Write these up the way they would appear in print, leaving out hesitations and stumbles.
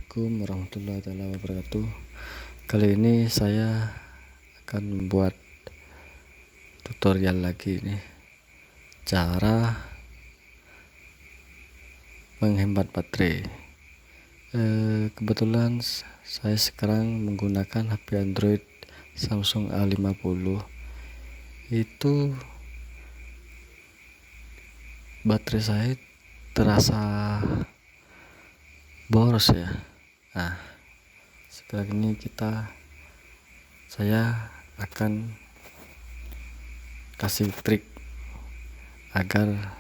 Assalamualaikum warahmatullahi wabarakatuh. Kali ini saya akan membuat tutorial lagi nih, cara menghemat baterai. Kebetulan saya sekarang menggunakan HP Android Samsung A50. Itu baterai saya terasa boros ya. Nah, sekarang ini saya akan kasih trik agar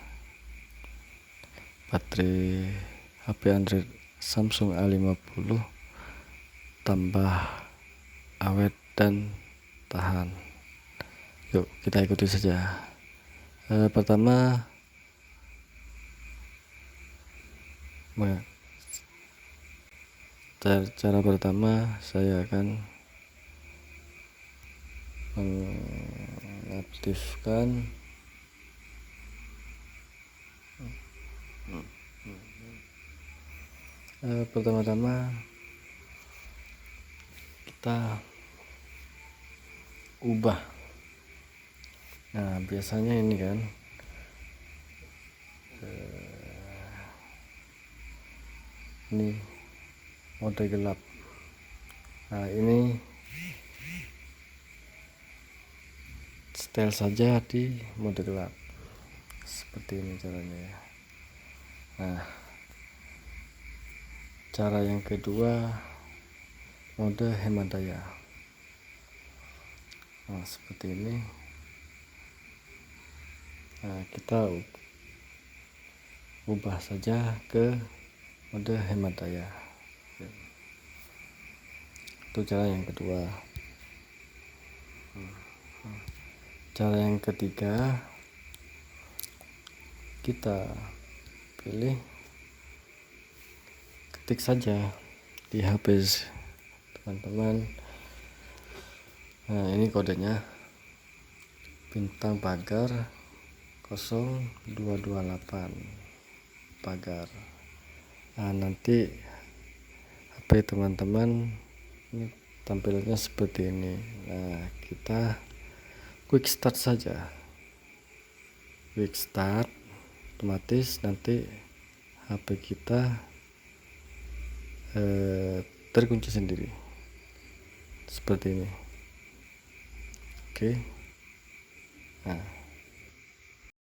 baterai HP Android Samsung A50 tambah awet dan tahan. Yuk kita ikuti saja. Pertama, cara pertama saya akan mengaktifkan pertama-tama kita ubah. Nah, biasanya ini kan ini mode gelap. Nah, ini setel saja di mode gelap, seperti ini caranya ya. Nah, cara yang kedua, mode hemat daya. Nah, seperti ini. Nah, kita ubah saja ke mode hemat daya. Itu cara yang kedua. Cara yang ketiga, kita pilih, ketik saja di HP teman-teman. Nah, ini kodenya bintang pagar 0228 pagar. Nah, nanti HP teman-teman ini tampilannya seperti ini. Nah, kita quick start saja. Quick start, otomatis nanti HP kita terkunci sendiri seperti ini. Oke. Nah,